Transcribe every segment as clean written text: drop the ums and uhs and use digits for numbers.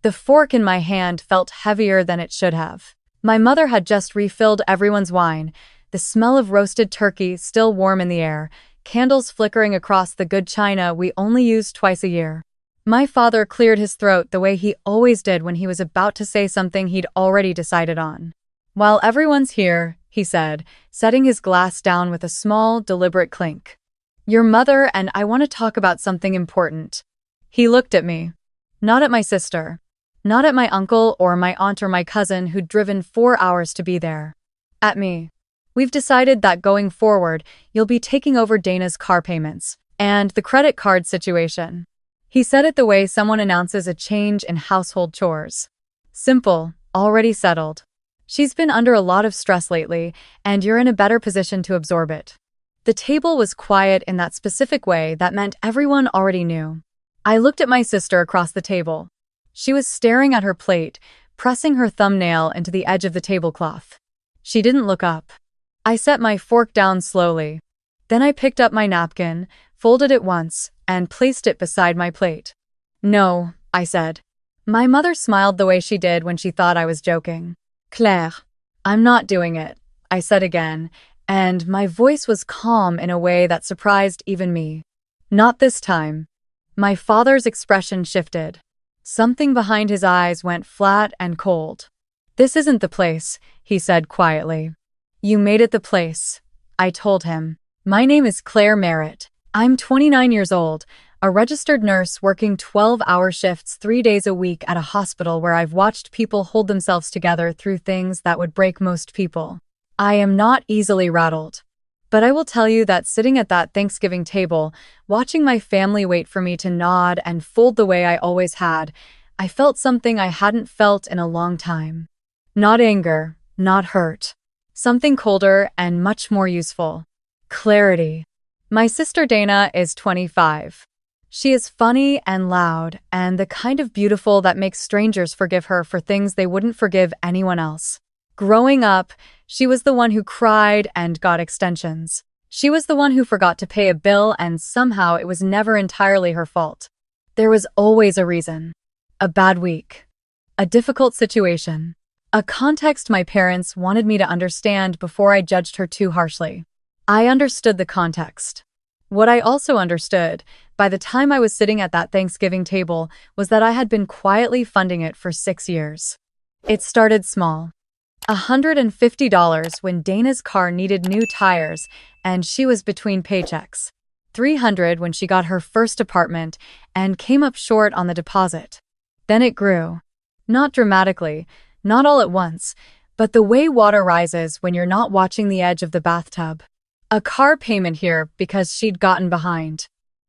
The fork in my hand felt heavier than it should have. My mother had just refilled everyone's wine, the smell of roasted turkey still warm in the air, candles flickering across the good china we only used twice a year. My father cleared his throat the way he always did when he was about to say something he'd already decided on. "While everyone's here," he said, setting his glass down with a small, deliberate clink. "Your mother and I want to talk about something important." He looked at me. Not at my sister. Not at my uncle or my aunt or my cousin who'd driven 4 hours to be there. At me. "We've decided that going forward, you'll be taking over Dana's car payments and the credit card situation." He said it the way someone announces a change in household chores. Simple, already settled. "She's been under a lot of stress lately, and you're in a better position to absorb it." The table was quiet in that specific way that meant everyone already knew. I looked at my sister across the table. She was staring at her plate, pressing her thumbnail into the edge of the tablecloth. She didn't look up. I set my fork down slowly. Then I picked up my napkin, folded it once, and placed it beside my plate. "No," I said. My mother smiled the way she did when she thought I was joking. "Claire, I'm not doing it," I said again, and my voice was calm in a way that surprised even me. "Not this time." My father's expression shifted. Something behind his eyes went flat and cold. "This isn't the place," he said quietly. "You made it the place," I told him. "My name is Claire Merritt. I'm 29 years old, a registered nurse working 12-hour shifts 3 days a week at a hospital where I've watched people hold themselves together through things that would break most people. I am not easily rattled. But I will tell you that sitting at that Thanksgiving table, watching my family wait for me to nod and fold the way I always had, I felt something I hadn't felt in a long time. Not anger, not hurt. Something colder and much more useful. Clarity. My sister Dana is 25. She is funny and loud, and the kind of beautiful that makes strangers forgive her for things they wouldn't forgive anyone else. Growing up, she was the one who cried and got extensions. She was the one who forgot to pay a bill, and somehow it was never entirely her fault. There was always a reason. A bad week. A difficult situation. A context my parents wanted me to understand before I judged her too harshly. I understood the context. What I also understood, by the time I was sitting at that Thanksgiving table, was that I had been quietly funding it for 6 years. It started small. $150 when Dana's car needed new tires and she was between paychecks. $300 when she got her first apartment and came up short on the deposit. Then it grew. Not dramatically, not all at once, but the way water rises when you're not watching the edge of the bathtub. A car payment here because she'd gotten behind.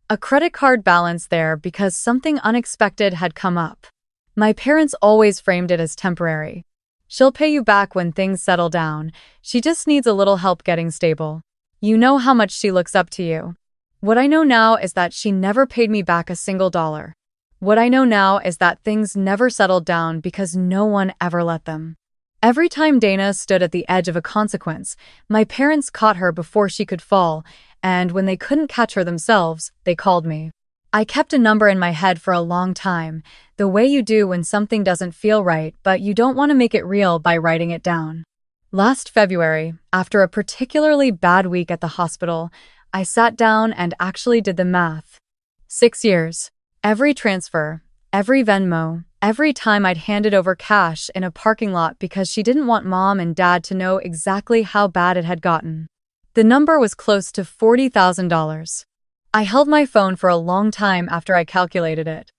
A credit card balance there because something unexpected had come up. My parents always framed it as temporary. "She'll pay you back when things settle down. She just needs a little help getting stable. You know how much she looks up to you." What I know now is that she never paid me back a single dollar. What I know now is that things never settled down because no one ever let them. Every time Dana stood at the edge of a consequence, my parents caught her before she could fall, and when they couldn't catch her themselves, they called me. I kept a number in my head for a long time, the way you do when something doesn't feel right, but you don't want to make it real by writing it down. Last February, after a particularly bad week at the hospital, I sat down and actually did the math. 6 years. Every transfer, every Venmo, every time I'd handed over cash in a parking lot because she didn't want mom and dad to know exactly how bad it had gotten. The number was close to $40,000. I held my phone for a long time after I calculated it.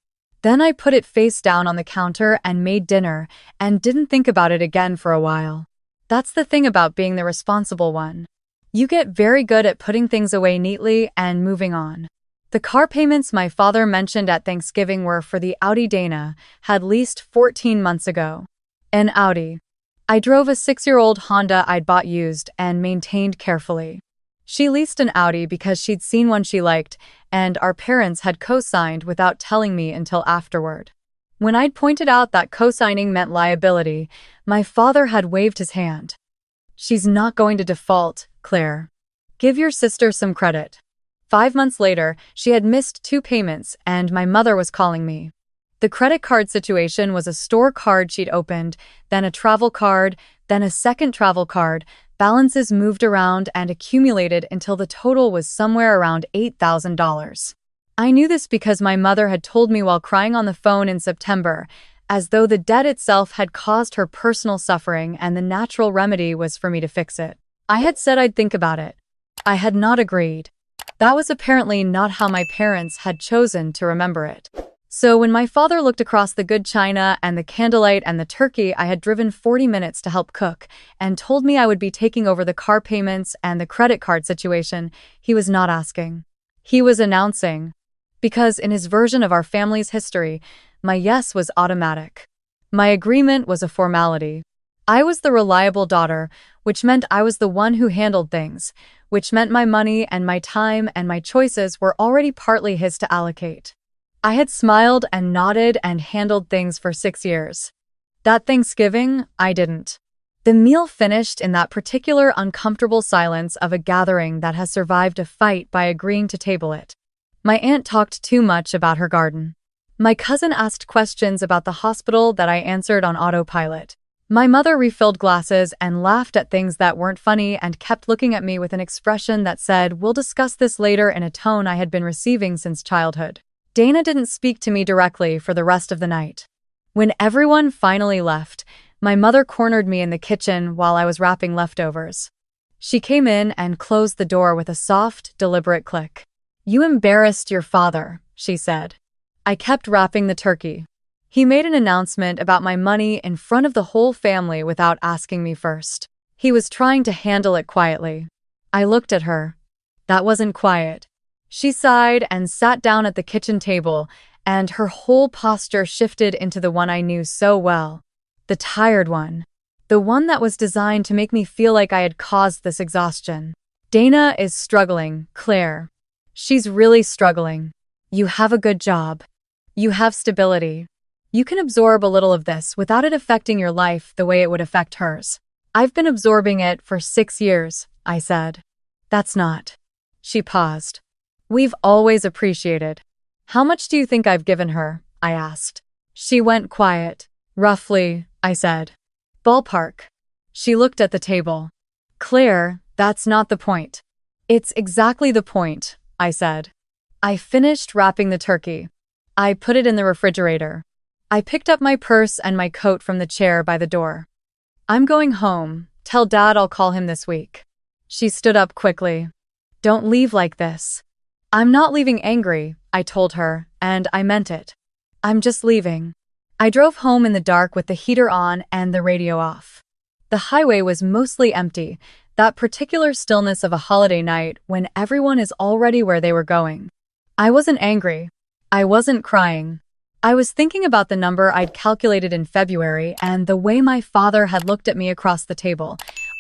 Then I put it face down on the counter and made dinner and didn't think about it again for a while. That's the thing about being the responsible one. You get very good at putting things away neatly and moving on. The car payments my father mentioned at Thanksgiving were for the Audi Dana had leased 14 months ago. An Audi. I drove a 6-year-old Honda I'd bought used and maintained carefully. She leased an Audi because she'd seen one she liked, and our parents had co-signed without telling me until afterward. When I'd pointed out that co-signing meant liability, my father had waved his hand. "She's not going to default, Claire. Give your sister some credit." 5 months later, she had missed 2 payments, and my mother was calling me. The credit card situation was a store card she'd opened, then a travel card, then a second travel card. Balances moved around and accumulated until the total was somewhere around $8,000. I knew this because my mother had told me while crying on the phone in September, as though the debt itself had caused her personal suffering and the natural remedy was for me to fix it. I had said I'd think about it. I had not agreed. That was apparently not how my parents had chosen to remember it. So when my father looked across the good china and the candlelight and the turkey I had driven 40 minutes to help cook and told me I would be taking over the car payments and the credit card situation, he was not asking. He was announcing. Because in his version of our family's history, my yes was automatic. My agreement was a formality. I was the reliable daughter, which meant I was the one who handled things, which meant my money and my time and my choices were already partly his to allocate. I had smiled and nodded and handled things for 6 years. That Thanksgiving, I didn't. The meal finished in that particular uncomfortable silence of a gathering that has survived a fight by agreeing to table it. My aunt talked too much about her garden. My cousin asked questions about the hospital that I answered on autopilot. My mother refilled glasses and laughed at things that weren't funny and kept looking at me with an expression that said, "We'll discuss this later," in a tone I had been receiving since childhood. Dana didn't speak to me directly for the rest of the night. When everyone finally left, my mother cornered me in the kitchen while I was wrapping leftovers. She came in and closed the door with a soft, deliberate click. "You embarrassed your father," she said. I kept wrapping the turkey. He made an announcement about my money in front of the whole family without asking me first. He was trying to handle it quietly. I looked at her. That wasn't quiet. She sighed and sat down at the kitchen table, and her whole posture shifted into the one I knew so well. The tired one. The one that was designed to make me feel like I had caused this exhaustion. "Dana is struggling, Claire. She's really struggling. You have a good job. You have stability. You can absorb a little of this without it affecting your life the way it would affect hers." "I've been absorbing it for 6 years," I said. "That's not." She paused. "We've always appreciated." "How much do you think I've given her?" I asked. She went quiet. "Roughly," I said. "Ballpark." She looked at the table. "Claire, that's not the point." "It's exactly the point," I said. I finished wrapping the turkey. I put it in the refrigerator. I picked up my purse and my coat from the chair by the door. "I'm going home. Tell Dad I'll call him this week." She stood up quickly. "Don't leave like this." "I'm not leaving angry," I told her, and I meant it. "I'm just leaving." I drove home in the dark with the heater on and the radio off. The highway was mostly empty, that particular stillness of a holiday night when everyone is already where they were going. I wasn't angry. I wasn't crying. I was thinking about the number I'd calculated in February and the way my father had looked at me across the table,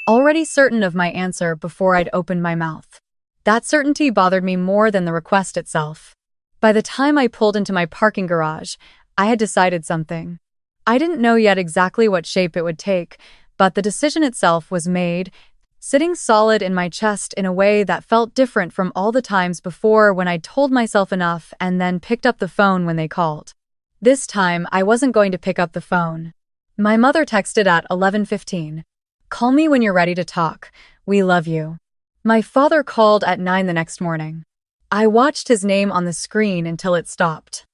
already certain of my answer before I'd opened my mouth. That certainty bothered me more than the request itself. By the time I pulled into my parking garage, I had decided something. I didn't know yet exactly what shape it would take, but the decision itself was made, sitting solid in my chest in a way that felt different from all the times before when I'd told myself enough and then picked up the phone when they called. This time, I wasn't going to pick up the phone. My mother texted at 11:15. "Call me when you're ready to talk. We love you." My father called at 9 the next morning. I watched his name on the screen until it stopped.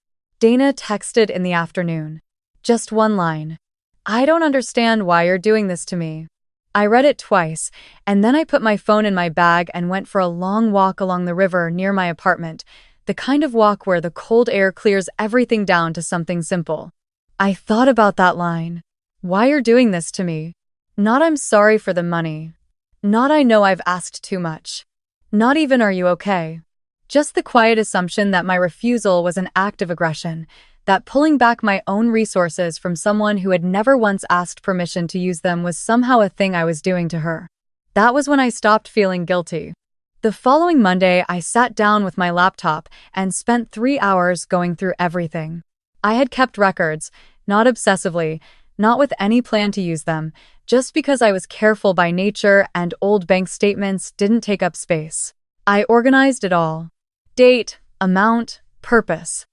Dana texted in the afternoon. Just one line. "I don't understand why you're doing this to me." I read it twice, and then I put my phone in my bag and went for a long walk along the river near my apartment, the kind of walk where the cold air clears everything down to something simple. I thought about that line. Why you're doing this to me. Not "I'm sorry for the money." Not "I know I've asked too much." Not even "Are you okay?" Just the quiet assumption that my refusal was an act of aggression, that pulling back my own resources from someone who had never once asked permission to use them was somehow a thing I was doing to her. That was when I stopped feeling guilty. The following Monday, I sat down with my laptop and spent 3 hours going through everything. I had kept records, not obsessively, not with any plan to use them, just because I was careful by nature and old bank statements didn't take up space. I organized it all. Date, amount, purpose.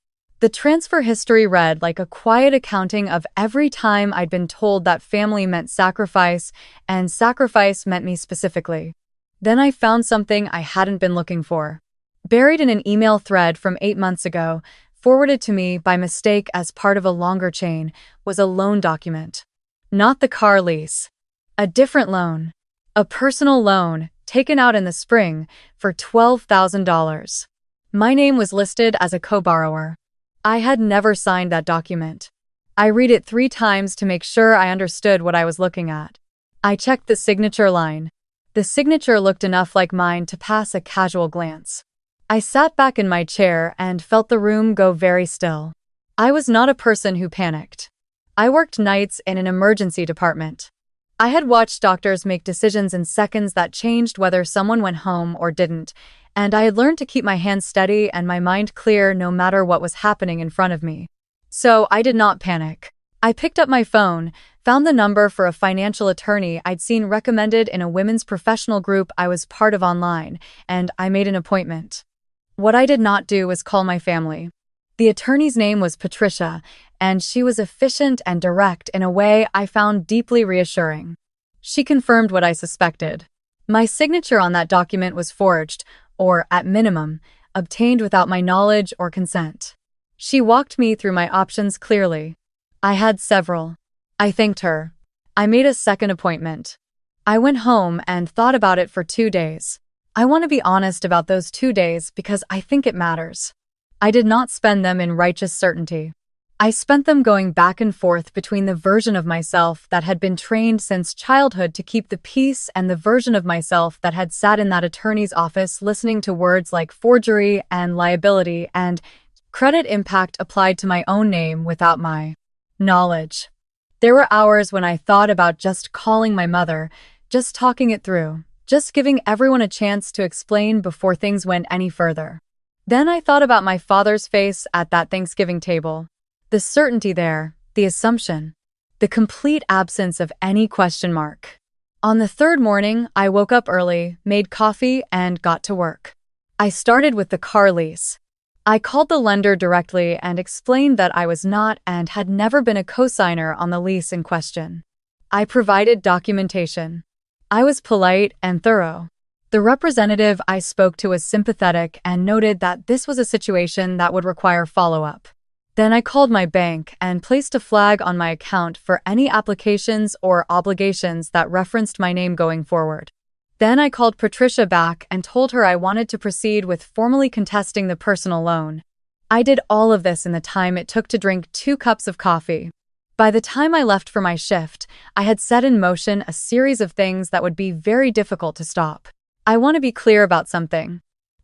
The transfer history read like a quiet accounting of every time I'd been told that family meant sacrifice, and sacrifice meant me specifically. Then I found something I hadn't been looking for. Buried in an email thread from 8 months ago, forwarded to me by mistake as part of a longer chain, was a loan document. Not the car lease. A different loan. A personal loan, taken out in the spring, for $12,000. My name was listed as a co-borrower. I had never signed that document. I read it 3 times to make sure I understood what I was looking at. I checked the signature line. The signature looked enough like mine to pass a casual glance. I sat back in my chair and felt the room go very still. I was not a person who panicked. I worked nights in an emergency department. I had watched doctors make decisions in seconds that changed whether someone went home or didn't, and I had learned to keep my hands steady and my mind clear no matter what was happening in front of me. So I did not panic. I picked up my phone, found the number for a financial attorney I'd seen recommended in a women's professional group I was part of online, and I made an appointment. What I did not do was call my family. The attorney's name was Patricia, and she was efficient and direct in a way I found deeply reassuring. She confirmed what I suspected. My signature on that document was forged, or, at minimum, obtained without my knowledge or consent. She walked me through my options clearly. I had several. I thanked her. I made a second appointment. I went home and thought about it for 2 days. I want to be honest about those 2 days because I think it matters. I did not spend them in righteous certainty. I spent them going back and forth between the version of myself that had been trained since childhood to keep the peace and the version of myself that had sat in that attorney's office listening to words like forgery and liability and credit impact applied to my own name without my knowledge. There were hours when I thought about just calling my mother, just talking it through, just giving everyone a chance to explain before things went any further. Then I thought about my father's face at that Thanksgiving table. The certainty there, the assumption, the complete absence of any question mark. On the 3rd morning, I woke up early, made coffee, and got to work. I started with the car lease. I called the lender directly and explained that I was not and had never been a cosigner on the lease in question. I provided documentation. I was polite and thorough. The representative I spoke to was sympathetic and noted that this was a situation that would require follow-up. Then I called my bank and placed a flag on my account for any applications or obligations that referenced my name going forward. Then I called Patricia back and told her I wanted to proceed with formally contesting the personal loan. I did all of this in the time it took to drink 2 cups of coffee. By the time I left for my shift, I had set in motion a series of things that would be very difficult to stop. I want to be clear about something.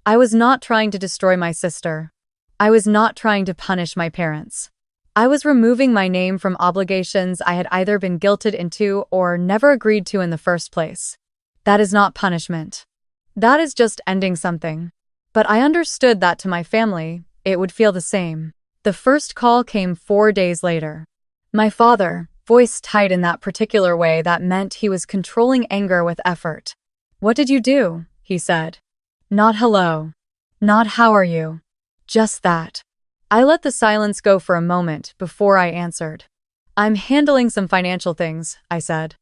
I was not trying to destroy my sister. I was not trying to punish my parents. I was removing my name from obligations I had either been guilted into or never agreed to in the first place. That is not punishment. That is just ending something. But I understood that to my family, it would feel the same. The first call came 4 days later. My father, voice tight in that particular way that meant he was controlling anger with effort. "What did you do?" he said. Not hello. Not how are you. Just that. I let the silence go for a moment before I answered. "I'm handling some financial things," I said.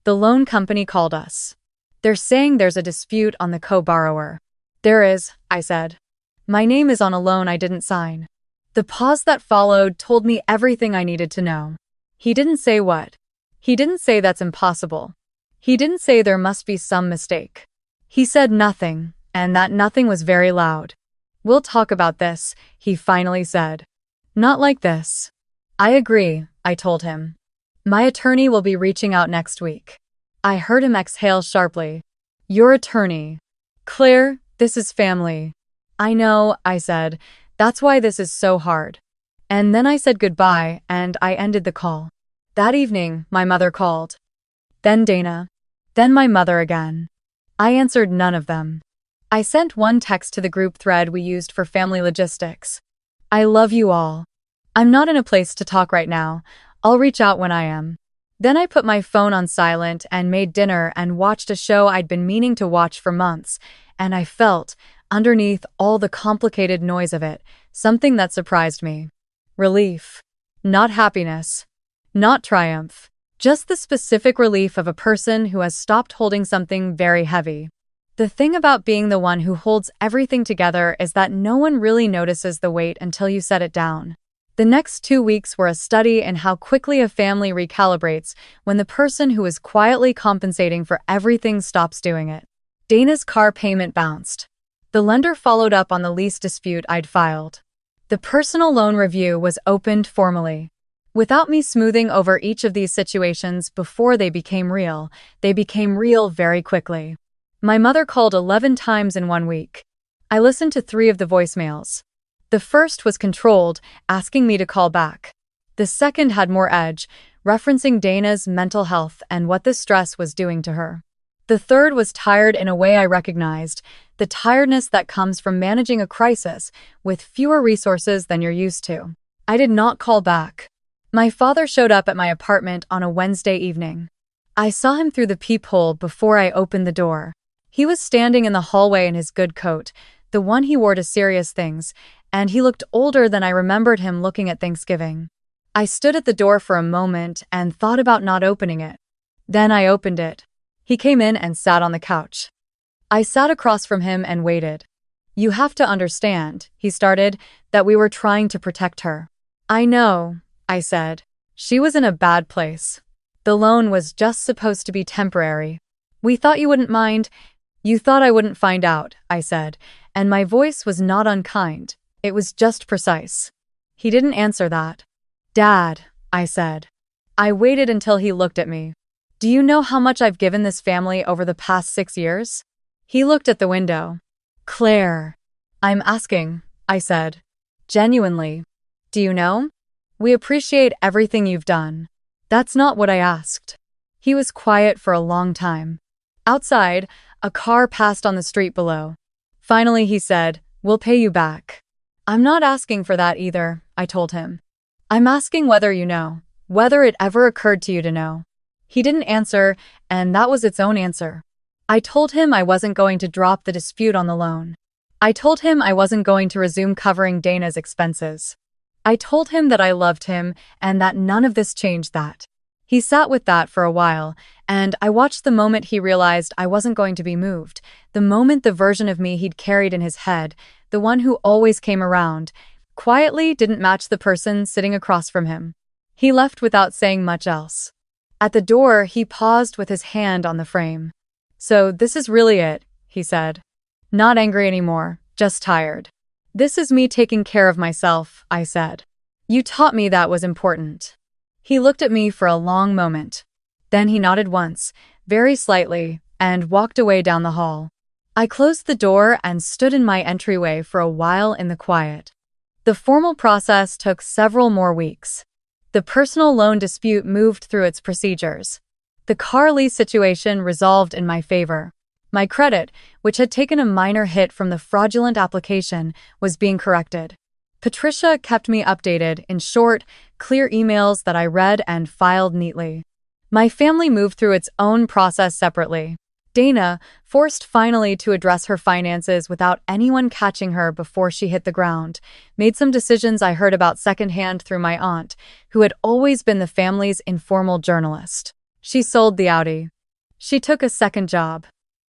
"The loan company called us. They're saying there's a dispute on the co-borrower." "There is," I said. "My name is on a loan I didn't sign." The pause that followed told me everything I needed to know. He didn't say what. He didn't say that's impossible. He didn't say there must be some mistake. He said nothing, and that nothing was very loud. "We'll talk about this," he finally said. "Not like this." "I agree," I told him. "My attorney will be reaching out next week." I heard him exhale sharply. "Your attorney. Claire, this is family." "I know," I said. "That's why this is so hard." And then I said goodbye, and I ended the call. That evening, my mother called. Then Dana. Then my mother again. I answered none of them. I sent one text to the group thread we used for family logistics. "I love you all. I'm not in a place to talk right now. I'll reach out when I am." Then I put my phone on silent and made dinner and watched a show I'd been meaning to watch for months, and I felt, underneath all the complicated noise of it, something that surprised me. Relief. Not happiness. Not triumph. Just the specific relief of a person who has stopped holding something very heavy. The thing about being the one who holds everything together is that no one really notices the weight until you set it down. The next 2 weeks were a study in how quickly a family recalibrates when the person who is quietly compensating for everything stops doing it. Dana's car payment bounced. The lender followed up on the lease dispute I'd filed. The personal loan review was opened formally. Without me smoothing over each of these situations before they became real very quickly. My mother called 11 times in 1 week. I listened to 3 of the voicemails. The first was controlled, asking me to call back. The second had more edge, referencing Dana's mental health and what the stress was doing to her. The third was tired in a way I recognized, the tiredness that comes from managing a crisis with fewer resources than you're used to. I did not call back. My father showed up at my apartment on a Wednesday evening. I saw him through the peephole before I opened the door. He was standing in the hallway in his good coat, the one he wore to serious things, and he looked older than I remembered him looking at Thanksgiving. I stood at the door for a moment and thought about not opening it. Then I opened it. He came in and sat on the couch. I sat across from him and waited. "You have to understand," he started, "that we were trying to protect her." "I know," I said. "She was in a bad place. The loan was just supposed to be temporary. We thought you wouldn't mind." "You thought I wouldn't find out," I said, and my voice was not unkind. It was just precise. He didn't answer that. "Dad," I said. I waited until he looked at me. "Do you know how much I've given this family over the past 6 years?" He looked at the window. "Claire." "I'm asking," I said. "Genuinely. Do you know? We appreciate everything you've done." "That's not what I asked." He was quiet for a long time. Outside, a car passed on the street below. Finally, he said, "We'll pay you back." "I'm not asking for that either," I told him. "I'm asking whether you know, whether it ever occurred to you to know." He didn't answer, and that was its own answer. I told him I wasn't going to drop the dispute on the loan. I told him I wasn't going to resume covering Dana's expenses. I told him that I loved him and that none of this changed that. He sat with that for a while, and I watched the moment he realized I wasn't going to be moved, the moment the version of me he'd carried in his head, the one who always came around, quietly didn't match the person sitting across from him. He left without saying much else. At the door, he paused with his hand on the frame. "So this is really it," he said. "Not angry anymore, just tired." "This is me taking care of myself," I said. "You taught me that was important." He looked at me for a long moment. Then he nodded once, very slightly, and walked away down the hall. I closed the door and stood in my entryway for a while in the quiet. The formal process took several more weeks. The personal loan dispute moved through its procedures. The car lease situation resolved in my favor. My credit, which had taken a minor hit from the fraudulent application, was being corrected. Patricia kept me updated in short, clear emails that I read and filed neatly. My family moved through its own process separately. Dana, forced finally to address her finances without anyone catching her before she hit the ground, made some decisions I heard about secondhand through my aunt, who had always been the family's informal journalist. She sold the Audi. She took a second job.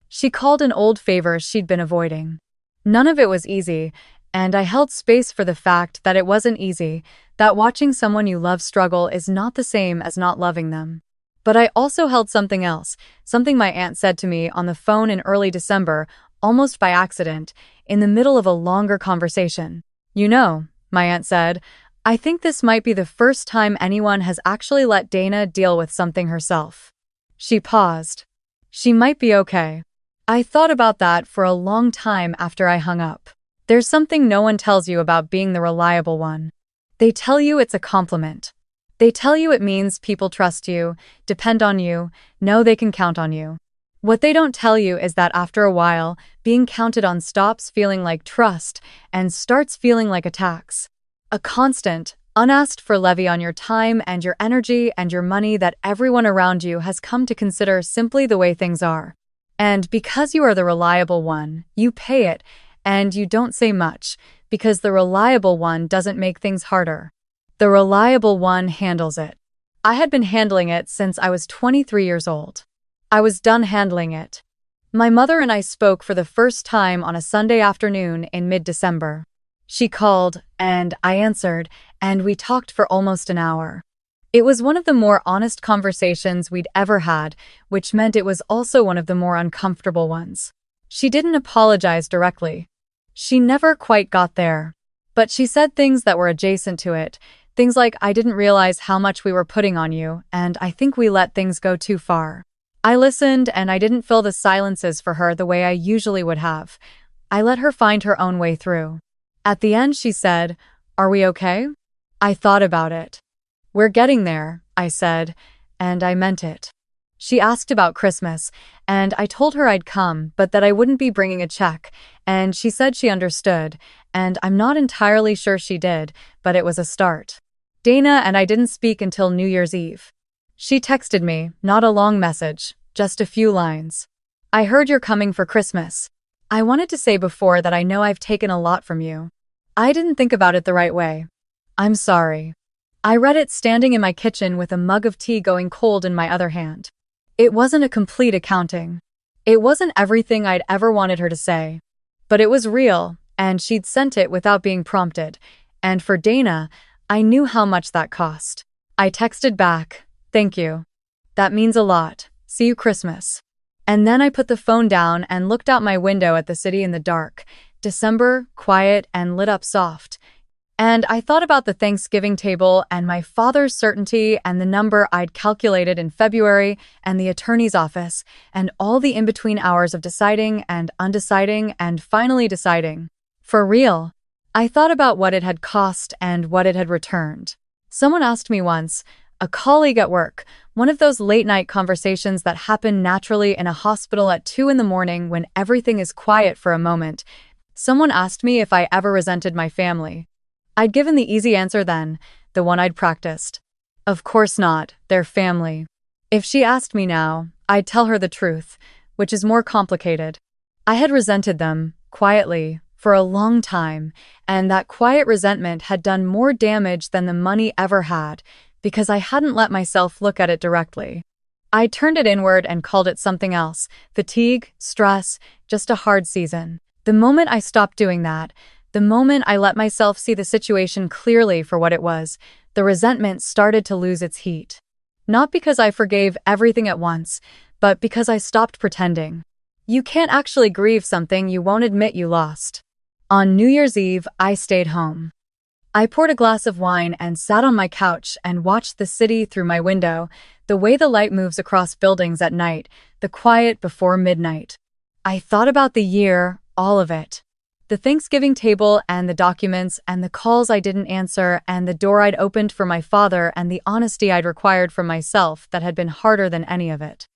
She called in old favors she'd been avoiding. None of it was easy, and I held space for the fact that it wasn't easy, that watching someone you love struggle is not the same as not loving them. But I also held something else, something my aunt said to me on the phone in early December, almost by accident, in the middle of a longer conversation. "You know," my aunt said, "I think this might be the first time anyone has actually let Dana deal with something herself." She paused. "She might be okay." I thought about that for a long time after I hung up. There's something no one tells you about being the reliable one. They tell you it's a compliment. They tell you it means people trust you, depend on you, know they can count on you. What they don't tell you is that after a while, being counted on stops feeling like trust and starts feeling like a tax. A constant, unasked for levy on your time and your energy and your money that everyone around you has come to consider simply the way things are. And because you are the reliable one, you pay it, and you don't say much, because the reliable one doesn't make things harder. The reliable one handles it. I had been handling it since I was 23 years old. I was done handling it. My mother and I spoke for the first time on a Sunday afternoon in mid-December. She called, and I answered, and we talked for almost an hour. It was one of the more honest conversations we'd ever had, which meant it was also one of the more uncomfortable ones. She didn't apologize directly. She never quite got there. But she said things that were adjacent to it. Things like, I didn't realize how much we were putting on you, and I think we let things go too far. I listened, and I didn't fill the silences for her the way I usually would have. I let her find her own way through. At the end, she said, "Are we okay?" I thought about it. "We're getting there," I said, and I meant it. She asked about Christmas, and I told her I'd come, but that I wouldn't be bringing a check, and she said she understood, and I'm not entirely sure she did, but it was a start. Dana and I didn't speak until New Year's Eve. She texted me, not a long message, just a few lines. "I heard you're coming for Christmas. I wanted to say before that I know I've taken a lot from you. I didn't think about it the right way. I'm sorry." I read it standing in my kitchen with a mug of tea going cold in my other hand. It wasn't a complete accounting. It wasn't everything I'd ever wanted her to say. But it was real, and she'd sent it without being prompted. And for Dana, I knew how much that cost. I texted back, "Thank you. That means a lot. See you Christmas." And then I put the phone down and looked out my window at the city in the dark. December, quiet and lit up soft. And I thought about the Thanksgiving table and my father's certainty and the number I'd calculated in February and the attorney's office and all the in-between hours of deciding and undeciding and finally deciding. For real. I thought about what it had cost and what it had returned. Someone asked me once, a colleague at work, one of those late-night conversations that happen naturally in a hospital at 2 a.m. when everything is quiet for a moment. Someone asked me if I ever resented my family. I'd given the easy answer then, the one I'd practiced. Of course not, they're family. If she asked me now, I'd tell her the truth, which is more complicated. I had resented them, quietly, for a long time, and that quiet resentment had done more damage than the money ever had, because I hadn't let myself look at it directly. I turned it inward and called it something else, fatigue, stress, just a hard season. The moment I stopped doing that, the moment I let myself see the situation clearly for what it was, the resentment started to lose its heat. Not because I forgave everything at once, but because I stopped pretending. You can't actually grieve something you won't admit you lost. On New Year's Eve, I stayed home. I poured a glass of wine and sat on my couch and watched the city through my window, the way the light moves across buildings at night, the quiet before midnight. I thought about the year, all of it. The Thanksgiving table and the documents and the calls I didn't answer and the door I'd opened for my father and the honesty I'd required from myself that had been harder than any of it.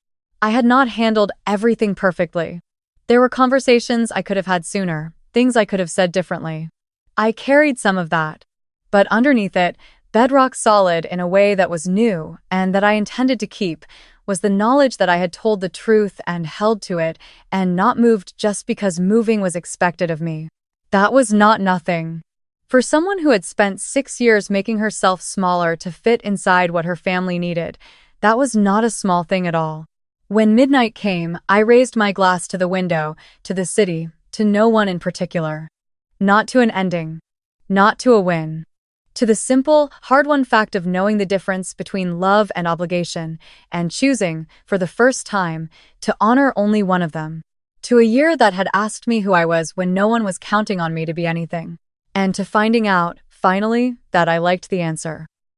I had not handled everything perfectly. There were conversations I could have had sooner, things I could have said differently. I carried some of that. But underneath it, bedrock solid in a way that was new and that I intended to keep, was the knowledge that I had told the truth and held to it and not moved just because moving was expected of me. That was not nothing. For someone who had spent 6 years making herself smaller to fit inside what her family needed, that was not a small thing at all. When midnight came, I raised my glass to the window, to the city, to no one in particular. Not to an ending. Not to a win. To the simple, hard-won fact of knowing the difference between love and obligation, and choosing, for the first time, to honor only one of them. To a year that had asked me who I was when no one was counting on me to be anything. And to finding out, finally, that I liked the answer.